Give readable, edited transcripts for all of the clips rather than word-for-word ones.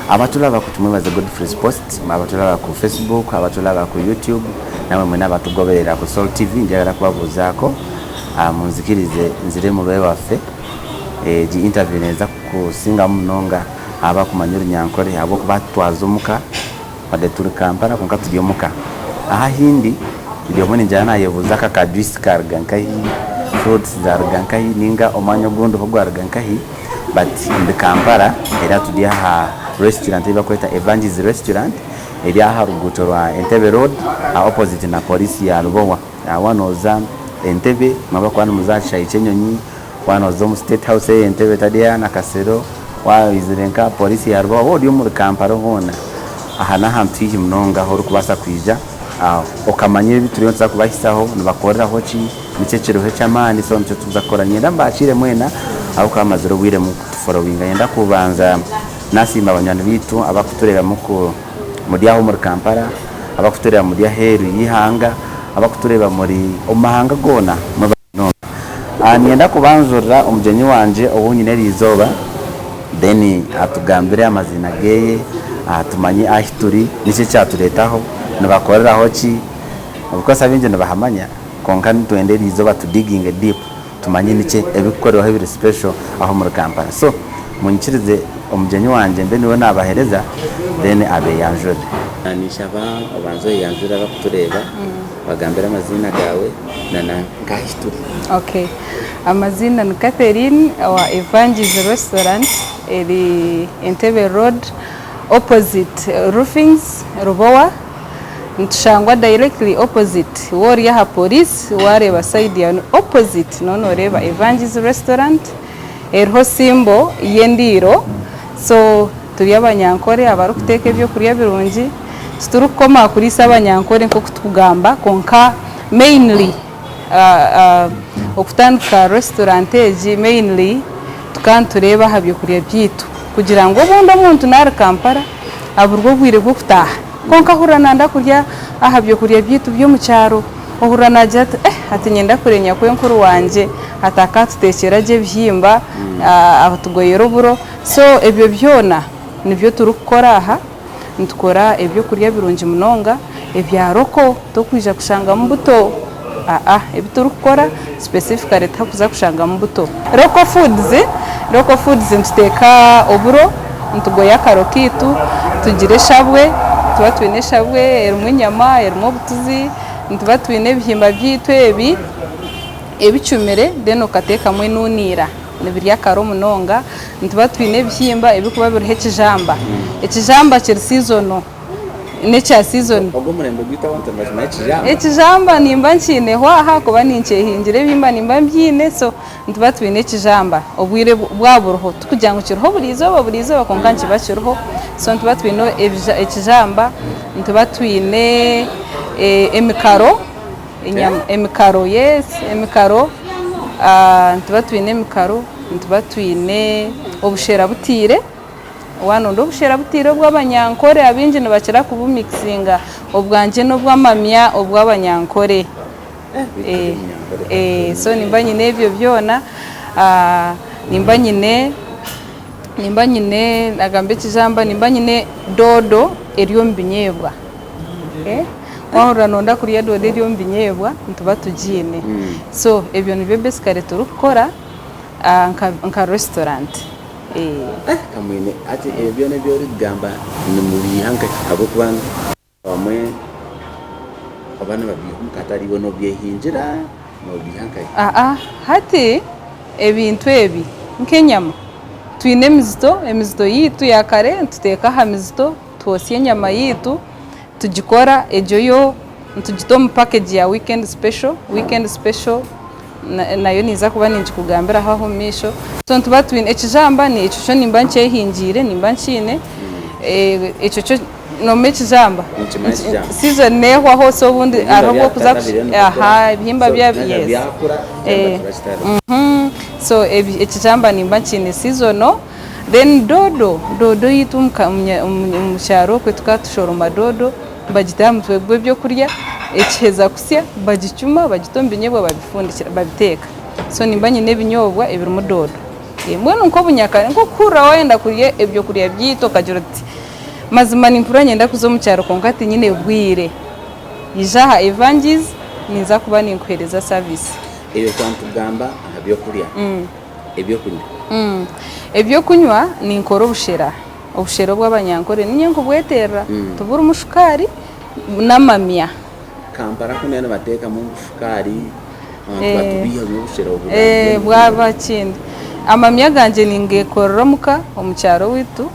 abatulaba ku tumwebaze Godfrey's Post, abatulaba ku Facebook, abatulaba ku YouTube, namwe mwena abatugoberera ku Soul TV njagala kubabuzaako munzikirize nzire mu lwe waffe gi interview neza kusinga munonga aba kumanyura Nyankore abo kubatwaza omuka bade turi Kampala konka turi omuka aha hindi ndio mwene njana yebuza ka juice kargankahi fruits zargankahi ninga omanyo gondo hogwargankahi but in the Kampala era tudia ha restaurant iba kweta Evangelist Restaurant eri aha ruguto rwa Entebbe Road opposite na polisi ya Lubowa wanoza Entebbe mabakwana muzacha ichenyonyi wanoza mu State House Entebbe tadia na Kasero wa izirenka polisi ya Lubowa odi mu Kampala hona aha na hantu mnonga horo kubasa kwija okamanye bituriyo nza kubahisaho nibakorera hoki nicecero he cyamani so nicyo tuzakoranye ndambashire mwena aho kamazero wire mu following yenda kubanza nasimba abanyana bitu abakuturera muko muri aho muri Kampala abakuturera muri aheru yihanga abakutureba muri omahanga gona nienda kubanzura umujenyi wanje obunyine rizoba then atugambire amazina geye atumanye ahituri nice cyaturetaho nabakorera hoki ubukose abinje nabahamanya konka ntwende rizoba to digging deep tumanye nice ebikoreho biri special aho muri Kampala so munyikirize umujenyi wanje mbe niwe nabahereza then abe yanjure nishaba abanzo yanjura bakutureba bagambira amazina gawe na ngahituri. Okay, amazina ni Catherine wa Evangelist Restaurant eri Entebbe Road opposite Roofings Rubowa ntushangwa directly opposite wori ya police wareba side ya opposite nono reba Evangelist Restaurant erho simbo yendiro so turi abanyankore abarukuteka byo kuriya birungi turukoma kuri sabanyankore nko kutugamba konka mainly okutanduka restaurant eji mainly tukantureba habyo kuriya byitu kugira ngo bondo muntu nari Kampala aburwo bwire bwo kutaha konka hurana ndakurya ahabyo kuriya byitu byo mu cyaro ohurana jata ati nyenda kurenya kwe nkuru wanje ataka tutekera je bihimba abatugoyero buro so ebyo byona nibyo turukora aha ntukora ebyo kurya birungi munonga ebyaroko to kwija kushanga mbuto ebyo turukora specifically takuza kushanga mbuto Roko foods ntuteka oburo ntugoya karokitu tugire shabwe tuba twine shabwe erumwe nyama erumwe butuzi ntuba twine bihimba byitu ebicumere then okateka mwe nunira nibirya karo munonga ntuba twine bihimba ebikuba biri ekijamba kiri season necha season ogo murembe gwita wantu mazima ekijamba nimba nkine hwaha kuba ninkehingire bimba nimba mbyine so ntuba twine ekijamba obwire bwaburuho tukujyango kiriho burizoba konka nkiba kiriho so ntuba twine ekijamba ntuba twine emikaro emikaro ntuba twine emikaro ntuba twine obushera butire wano ndo bushera butire bw'abanyankore abinje nibakira kubumixinga obwanje no bw'amamya obw'abanyankore so nimba nyine ebyo byona nimba nyine nagambe kijamba nimba nyine dodo eriyo mbinyebwa wahura nonda kuriya dodo eriyo mbinyebwa ntuba tugine so ebyo nibyo basically turukora nka restaurant kamwene ati ebyo nebyo rigamba ni muri hanka abo kubanga bamwe abana babihunka atari bono byehinjira no bihanka hati ebintu ebi nkenyama twine emizito yitu ya kare tuteka hamizito twosye nyama yitu tugikora ejoyo tugitomu package ya weekend special nayo niza kuba ninji kugambira haho misho so ntuba twine ekijamba ni echo nimba nkehingire nimba nkine echo no mekijamba season neho aho so bundi arabo kuza bihimba bya yes so ekijamba nimba nkine season then dodo yitu umusharo kwe tukatushoroma dodo bagitamu twebwe byo kurya ekiheza kusya bagicuma bagitomba inyebwa babifundikira babiteka so nimba nyine binyobwa ebiri mu dodo mbona uko bunyakare ngo kura wenda kuriye ibyo kuriya byito kagira ati mazima nimpura nyenda kuzo mu cyaro konka ati nyine bwire ijaha evangize niza kuba ninkwereza service iyo twantugamba byo kuriya ibyo kunywa ibyo kunywa ni inkoro ubushera bw'abanyankore n'inyengo bwetera tubura umushukari n'amamya Kampala kuno bateka mu mushukari batubiye mu bushera bw'abakindi amamya ganje ningekoromuka omucyaro witu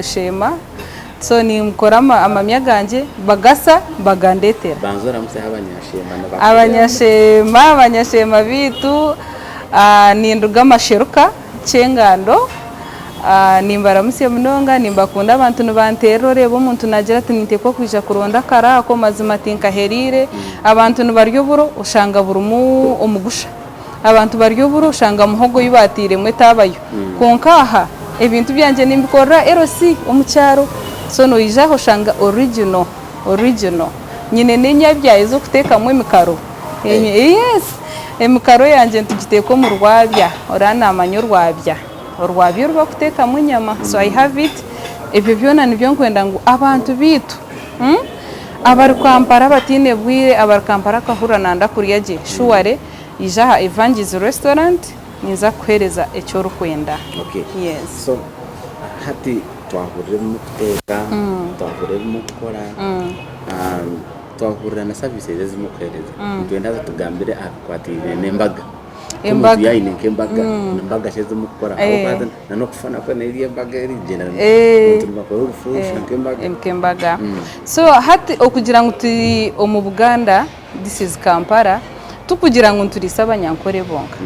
shema so nimukora amamya ganje bagasa bagandetera banzora muse abanyashema bitu ninduga amasheruka cyengando nimbara musi munonga nimbakunda abantu nubantero rebo umuntu nagira ati niteko kwija kuronda karako mazima tinka herire abantu nubaryo buro ushanga burumu omugusha abantu baryo buro ushanga muhogo yubatire mwe tabayo konkaha ibintu byanje nimbikora erosi omucyaro so no ijaho shanga original nyine n'inyabyaye zo kuteka mu mikaro yes emikaro yanje ntugiteko mu rwabya orana amanyo rwabya urwabyo rwa kuteka mu nyama so I have it ibyo byona nibyo nkwenda ngo abantu bitu abari Kampala batine bwire abari Kampala kahura nanda kuriyaje shuware ijaha Evangize restaurant niza kwereza ecyo rukwenda okay yes so hati twahurira mu kuteka twahurira mu gukora twahurira na services zimukwereza twenda tugambire akwatire nembaga embaga yayine kembaga nembaga sheze mukora aho baza nano kufana ko niriye mbaga iri general bakora urufusha kembaga so hati okugira ngo turi mu Buganda this is Kampala tukugira ngo turisa abanyankore bonka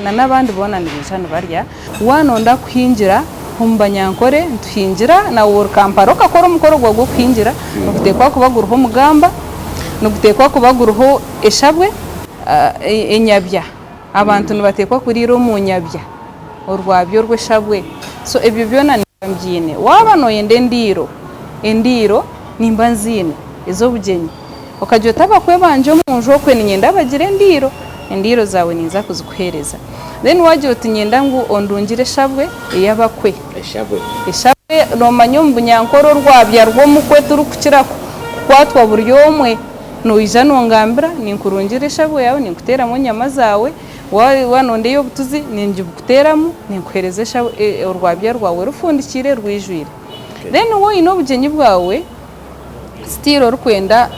na nabandi bona nibijana barya wanonda kwinjira humbanyankore ntuhinjira na wor Kampala ukakora umukoro gwo kwinjira nukutekwa kubaguruho umugamba nukutekwa kubaguruho eshabwe enyabya abantu nubatekwa kuriro mu nyabya urwabyo rweshabwe so ebyo byona nimbyine wabanoye endiro nimba nzine izo bugenyi ukajota bakwebanje munjo kwe ninyenda bagire endiro zawe ninza kuzikuhereza then waje utinyenda ngo ondungire shabwe yabakwe eshabwe no manyo mbunyankoro rwabya rwo mukwe turi kukira kwatwa buryomwe no ija nongambira ninkurungire shabwe yawe ninkutera mu nyama zawe wanonde yo butuzi ninjye bukuteramo ninkuhereze shabwe urwabya rwawe rufundikire rwijwire then wo ino bugenyi bwawe stiro rukwenda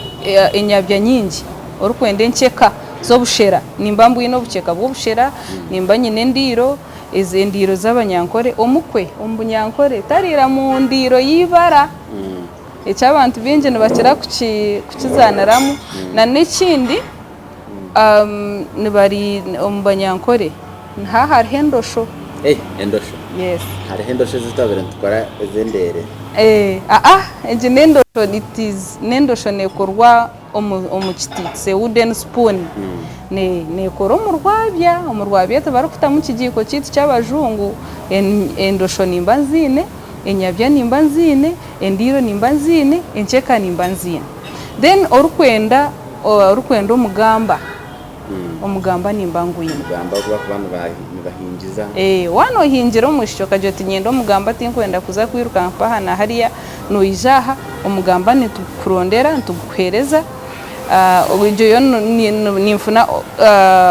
enyabya nyingi urukwenda enkeka zo bushera nimba mbwino buceka bwo bushera nimba nyine ndiro izendiro z'abanyankore omukwe ombunyankore tarira mu ndiro yibara ecyabantu binje nibakira kukizanaramu na n'ikindi nibari ombanyankore nhaha hendosho endosho yes hari hendosho zitabira tukora ezendere eje nendosho nekorwa omukititse wooden spoon nekora omurwabya tabarukuta mu kijiko kitu cy'abajungu endosho nimba nzine enyabya nimba nzine endiro nimba nzine enkeka nimba nzine then orukwenda omugamba nimba ngwine umugamba kuba abantu bahingiza wano hinjira umushyo kajoti nyendo omugamba tinkwenda kuza kwiruka mpaha na hariya no ijaha omugamba nitukurondera ntuguhereza ubwo yo nimfuna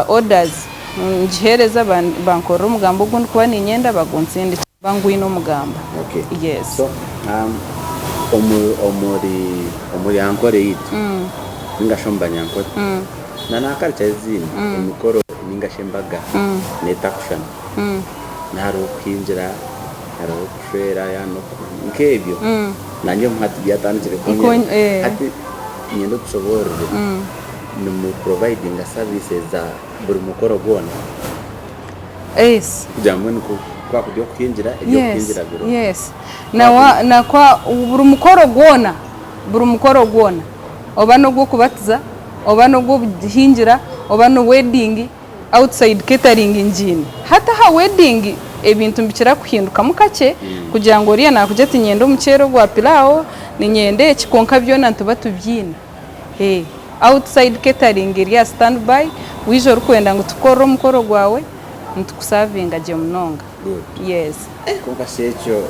orders ngihereza bankora omugamba ugundi kuba ninyenda bagunsinde bangwine omugamba okay yes so omuri ankore yitu ngashomba nyankore na nakalcha zini imikoro ningashembaga netakushana naro kwinjira naro kushera yano nkebyo nanje muhati byatanzire kunye ati nyendo tusoborere numu providing services za buri mukoro gona yes jamwe nuko kwa kujya kwinjira ibyo kwinjira biro yes na kwa buri mukoro gona oba no gwo kubatiza oba no gwo hinjira oba no wedding outside catering njini hata ha wedding ebintu mbikira kuhinduka mukake kugira ngo riya nakujya tinyendo mucyero gwa pilao ninyende kikonka byona ntuba tubyina outside catering riya standby wijo rukwenda ngo tukoro mukoro gwawe ntukusavinga je munonga yes kumva secho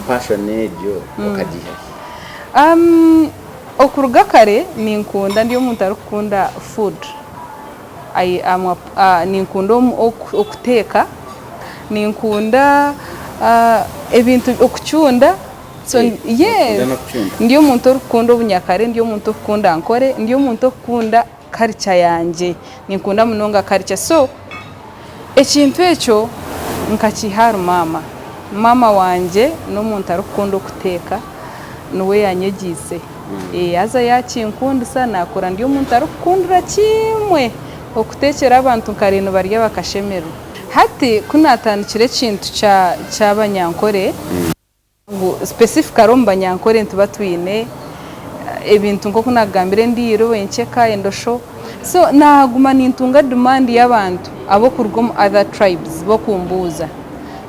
passion ejo okagiha okuruga kare ninkunda ndiyo muntu arukunda food ninkunda okuteka ninkunda ebintu okucunda so yes ndiyo muntu orukunda obunyakare ndiyo muntu okunda nkore ndiyo muntu okunda culture yanje ninkunda munonga culture so ekintu ekyo nkakiharu mama wanje n'omuntu arukunda okuteka niwe yanyegise aza yakinkundisa nakora ndiyo muntu arukundira kimwe okutekera abantu nkareno barya bakashemerwa hati kunatandikira ekintu cy'abanyankore ngo specific aromba nyankore ntuba twine ebintu nko kunagambire ndiro encheka endosho so naguma nintunga demand y'abantu abo kurugom other tribes bo kumbuza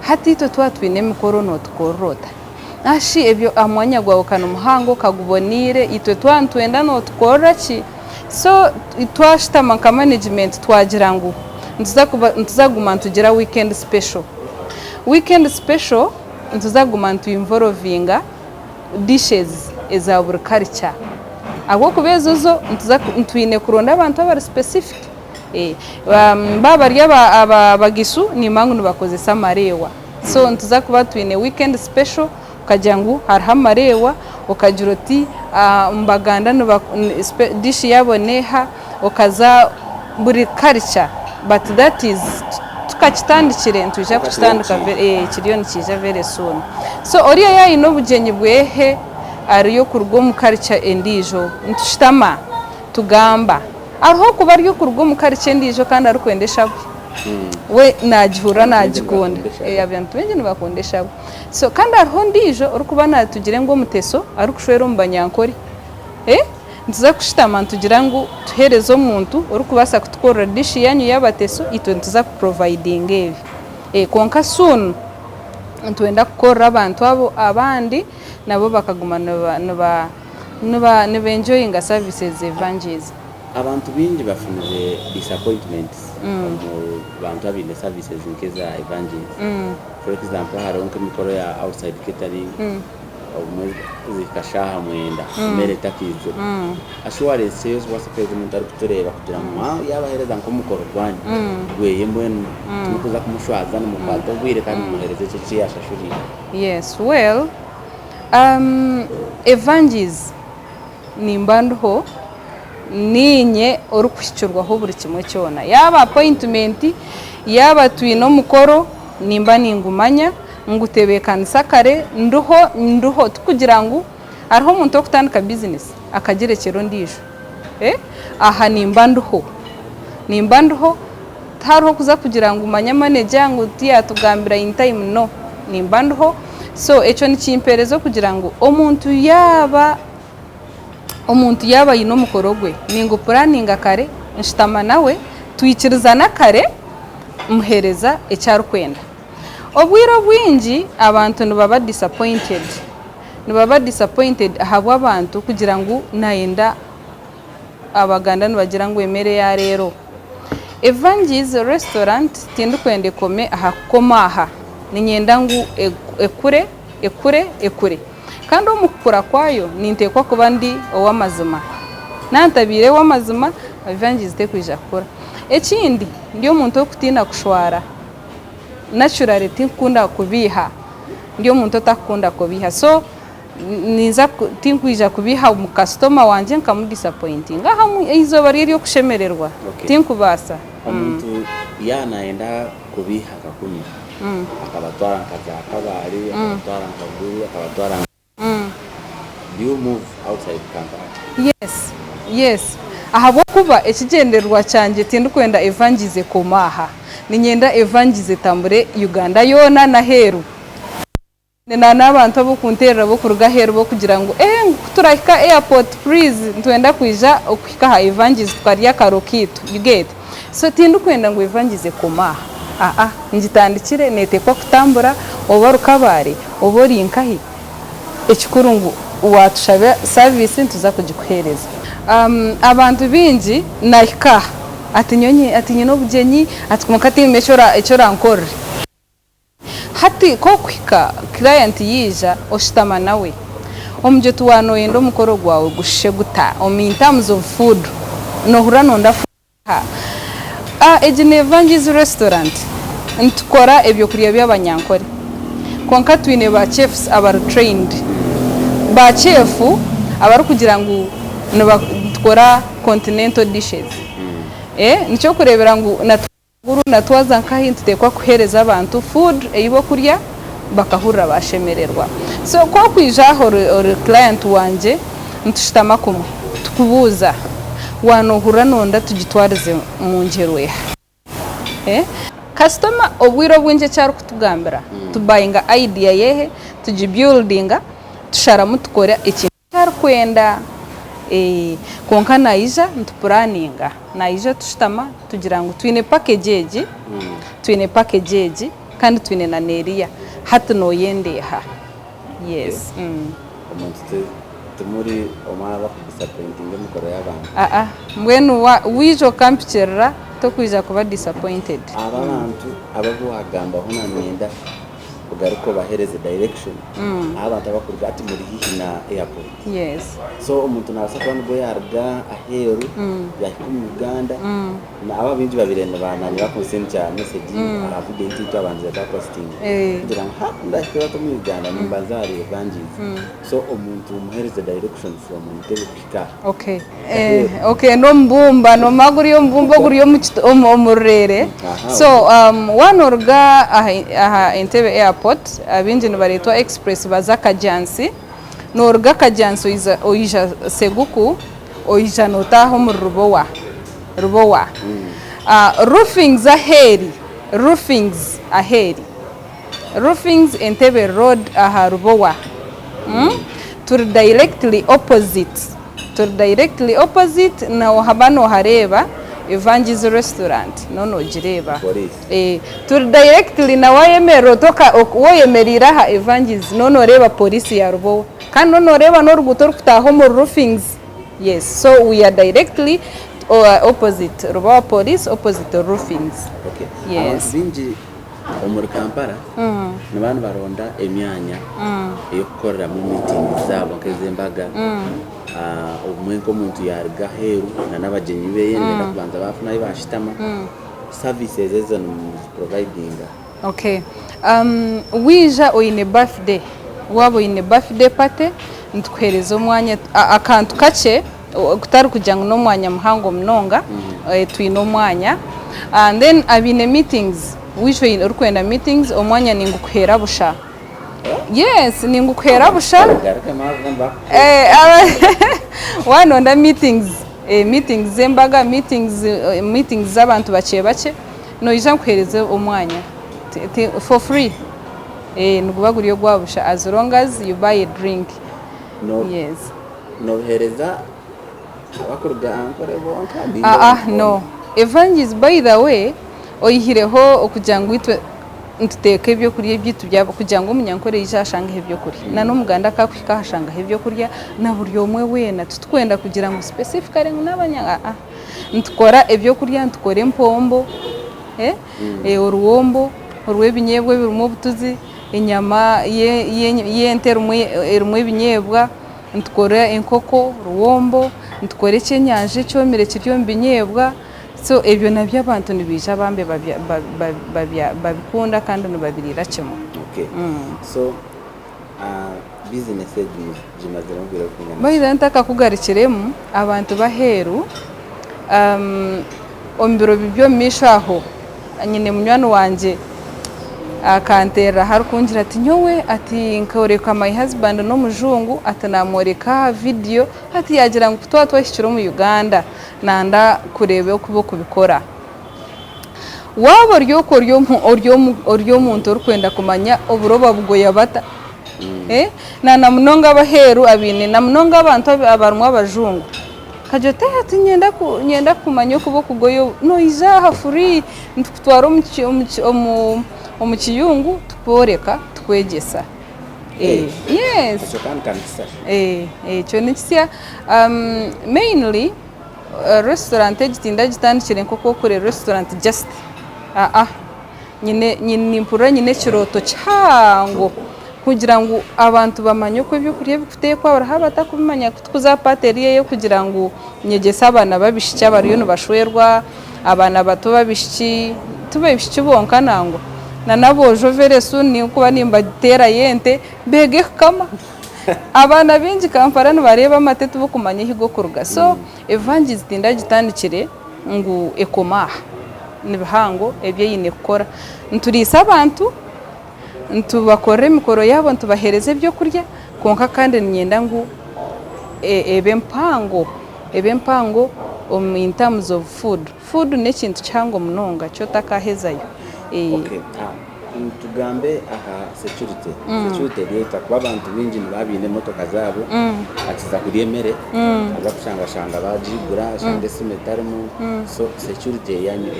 hati to twatwine mikoro no tukorota ashi ebyo amwanya gwawe kana muhango kagubonire itwe twantwenda no tukora ki so twashitama ka management twagira ngo ntuzaguma tugira weekend special ntuzaguma involvinga dishes eza buri culture abo kubezozo ntwine kuronda abantu abari specific baba abagisu ni mangu nibakozesa marewa so ntuzakuba twine weekend special ukagira ngo hariho marewa ukagira uti mbaganda dish yaboneha ukaza buri culture but that is tukakitandikire ntuje kukitandika kiriyo nikije very soon so oriya yayino bugenyi bwehe ariyo kurwo mu culture endijo ntushitama tugamba ariho kuba ariyo kurwo mu culture endijo kandi arukwendesha we najihura najikunda abantu bengi nibakondesha so kandi ariho ndijo urukuba natugire ngo muteso arukushwera mu banyankori ntuza kushitama ntugira ngo tuhereze omuntu urukubasa kutukora dish yanyu yabateso ito ntuza providing evi konka soon ntwenda gukora abantu abo abandi nabo bakaguma nibenjoyinga services evangelism abantu bingi bafunire disappointments mu bantu abinde services nkeza evangelism for example haronke mikoro ya outside catering zikashaha mwenda mere takizo assurance yose wasapeza umuntu ari kutureba kugira ngo yabahereza nko mukoro rwanyu gweye mbwenu tumukuza kumushwaza no mupato bwire kandi muhereze cyo cyashashuri yes well evangelism nimbanduho ninye orukwicurwaho buri kimwe cyona yaba appointment yaba twino mukoro nimba ningumanya ngutebekanisa kare nduho tukugira ngo ariho umuntu okutandika business akagerekero ndijo aha nimba nduho tariho kuza kugira ngo umanya manager ngo tiyatugambira in time no nimba nduho so echo ni kimperezo kugira ngo omuntu yaba yino mukorogwe ningo planning kare nshitama nawe tuyikirizana kare muhereza ecyarukwenda obwiro bwingi abantu nibaba disappointed ahabwa abantu kugira ngo nayenda abaganda nibagira ngo emere ya rero Evangelism restaurant tindukwende kome ahakomaha ninyenda ngo ekure kandi omukura kwayo nintekwa kuba ndi owamazima nantabire wamazima Evangelism tekwija kura ekindi ndi omuntu okutina kushwara naturally tinkunda kubiha ndiyo muntu takunda kubiha so niza tinkwija kubiha mu customer wanje nkamu disappointing aha izo bari ryo kushemererwa tinkubasa umuntu yanaenda kubiha kakuni akabatwara nkaza kabari akabatwara nkaguru akabatwara do you move outside Kampala yes ahabo kuba ekigenderwa cyanje tindukwenda Evangelism komaha ninyenda Evangelism tambure Uganda yona na heru nena nabantu abo kunterera bo kuruga heru bo kugira ngo turahika airport please ntwenda kwija okukika ha Evangelism twariya karokito you get so tindukwenda ngo Evangelism komaha njitandikire netekwa kutambura obarukabare oborinkahi ekikurungu watushabe service ntuza kugikuhereza abantu bingi nahika ati nyonye ati nyino bugenyi ati kumukati mechora echora nkore hati ko kwika client yija oshitama nawe omuje tuwano yendo mukoro gwawe gushe guta in terms of food no hurano ndafu ejine Evangelist restaurant ntukora ebyo kuriya by'abanyankore konka twine ba chefs abar trained ba chef abaru kugira ngo tukora continental dishes nico kurebera ngo natwaza nkahintu tekwa kuhereza abantu food eyibo kurya bakahurira bashemererwa so kwa kwijaho client wanje ntushitama kumwe tukubuza wanohura nonda tugitwarize mu ngero ya customer obwiro bwinje cyari kutugambira tubayinga idea yehe tugibuildinga tushara mutukora ikintu cyari kwenda konka naija ntupuraninga naija tushitama tugira ngo twine package kandi twine na neria hatu no yendeha yes tumuri omaba disappointing mukoro y'abantu mbwenu wijo kampcherera to kwiza kuba disappointed abantu ababuhagamba hona nenda ugaruko bahereze direction abantu abakurwa ati muri hihi na airport yes so umuntu nabasakwa n'ubwo yarga aheru yahimu Uganda na aba binji babirenda banani bakonsent cya message aravuga into abantu za posting kugira ngo ndashobora to mu Uganda nimbazari Evangelist so umuntu muhereze direction from Mutebe Pika okay no mbumba no maguri yo mbumba guri yo umurere so wanorga aha Entebbe airport abinji baretwa express baza kajansi norga kajansi oija seguku oija notaho mu rubowa roofings Entebbe road aha rubowa to directly opposite na habano hareba Evangelist restaurant nono jireba to directly na wayemero toka woyemerira ha Evangelist nono reba police ya rubo kandi nono reba no ruguto rukutaho mu roofings yes so we are directly opposite rubo police opposite roofings yes binji omuri Kampala n'abantu baronda emyanya yo gukorera mu meeting zabo kezembaga umwenko umuntu yarga heru na nabagenyi be yenda kubanza bafuna ibashitama services ezo providing wija oine birthday wabo ine birthday party ntukhereza umwanya akantu kace kutari kujya no mwanya muhango mnonga twino umwanya and then abine meetings wisho urukwenda meetings omwanya ningukuhera busha yes ningukuhera busha wanonda meetings zembaga meetings z'abantu bace no ija kuhereza umwanya for free nugubaguriyo gwabusha as long as you buy a drink yes no hereza abakurga ankore bonka no Evangelist by the way oyihireho okugira ngo itwe ntuteke ibyo kurya byitu byabo kugira ngo umunyankore yishashanga ibyo kurya na no muganda kakwika hashanga ibyo kurya na buryo umwe wena tutwenda kugira ngo specifically n'abanyanga ntukora ibyo kurya ntukore impombo uruwombo urwebinyebwe birumo butuzi inyama yentera umwe ibinyebwa ntukora inkoko ruwombo ntukore cyenyanje cyomere kiryo mbinyebwa so ebyo nabyo abantu nibija bambe babikunda kandi nubabirira cyemo so business jimazira ngwira kunyana bayida ntaka kugarikiremu abantu baheru ombiro bibyo mishaho nyine munywano wanje akantera hari kungira ati nyowe ati nkoreka my husband no mujungu atanamoreka video ati yagira ngo twashyikira mu Uganda nanda kurebe uko kubikora wabo ryo muntu urukwenda kumanya uburoba bugoya bata na munonga abaheru abine na munonga abantu abarumwa abajungu kajote ati nyenda kumanya uko kugoyo no izaha free ntutwara umukiyungu tuporeka twegesa yes cyo nikisya mainly restaurant gitinda gitandikire nko kure restaurant just nyine impura nyine kiroto cyango kugira ngo abantu bamanye ko ibyo kurya bifite kwa barahaba kubimanya kuza pateriye yo kugira ngo nyegesa abana babishiki abariyo bashwerwa abana bato babishiki tubabishiki bonka nango na nabo joveresu ni kuba nimba tera yente bege kama abana binji Kampala bareba amatete bo kumanya higo kuruga so evangelist ndagitandikire ngo ekoma nibihango ebye yine gukora nturisa abantu ntubakore mikoro yabo ntubahereze ibyo kurya konka kandi nyenda ngo ebempango in terms of food nekintu cyango munonga cyo takahezayo tugambe aha security leta kwa abantu binji babine motoka zabo atiza kuryemere abakushanga bajigura shande simetarmu so security yanyu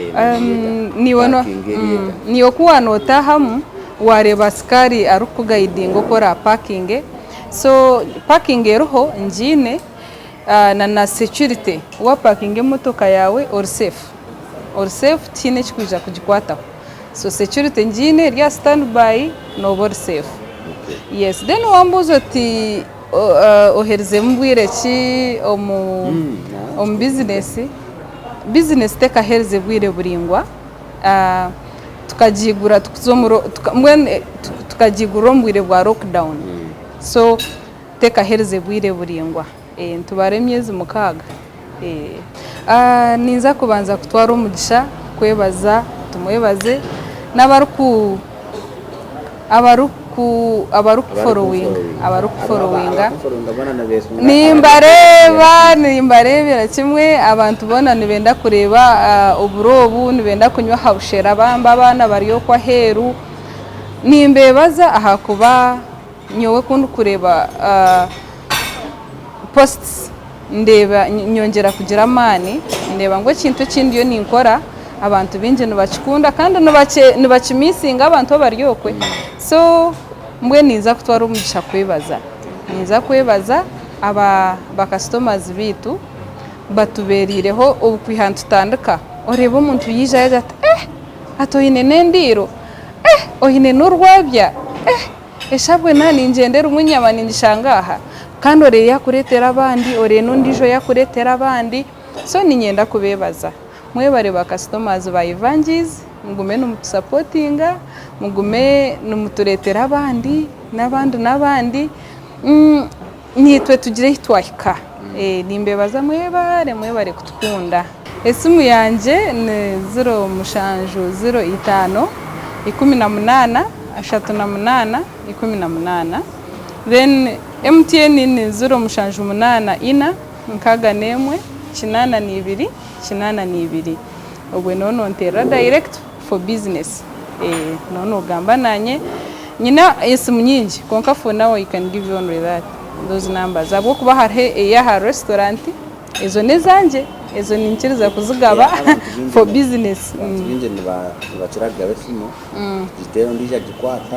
niyo kuwa notahamu wareba askari arukugaidingo kora parking so parking eroho njine na security wa parking motoka yawe or safe tine chikuja kujikwata so security njine rya standby no bor safe yes then wambuzo ti oherze mbwire ki omu business teka herze bwire buringwa tukajigura tukajigura mbwire bwa lockdown so teka herze bwire buringwa ntubare myezi mukaga ninza kubanza kutwara umugisha kwebaza tumwebaze n'abaruku followinga nimbarebera kimwe abantu bona nibenda kureba uburobu nibenda kunywa hawushera bamba abana bariyo kwa heru nimbebaza aha kuba nyowe kundi kureba posts ndeba nyongera kugira amani ndeba ngo kintu kindi yo ninkora abantu binje nubakikunda kandi nubakimisinga abantu baryokwe so mbwe niza kutwara umugisha kwebaza aba customers bitu batuberireho ubukwihantu tutandika oreba umuntu yijaje ati atoyine nendiro oyine n'urwabya eshabwe nani ngendera umunyama ningishangaha kandi ore yakuretera abandi ore n'undijo yakuretera abandi so ninyenda kubebaza mwebare ba customers ba Evangelists mugume n'umutusupportinga mugume n'umuturetera abandi n'abandi nitwe tugire hitwahika nimbebaza mwebare kutukunda esimu yanje ni 0 15 18 18 then MTN ni 0 nkaga nemwe 82 obwe nono ntera direct for business nono gamba nanye nyina esimu nyingi konka for now you can give you only that those numbers abo kuba hari ya restaurant ezo nezanje ezo ninkiriza kuzigaba for business binje nibakiraga besimu gitero ndija gikwata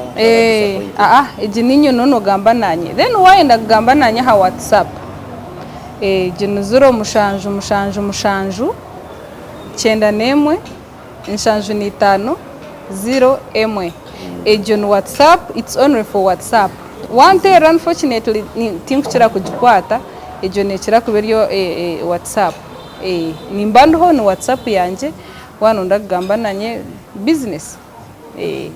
iji ninyo nono gamba nanye then wayenda gamba nanye ha WhatsApp jino 0 chenda nemwe nshanju ni 5 0 ejo WhatsApp it's only for WhatsApp one day unfortunately tinkukira kujikwata ejo nekira kuberyo WhatsApp nimbandoho no WhatsApp yanje wano ndagamba nanye business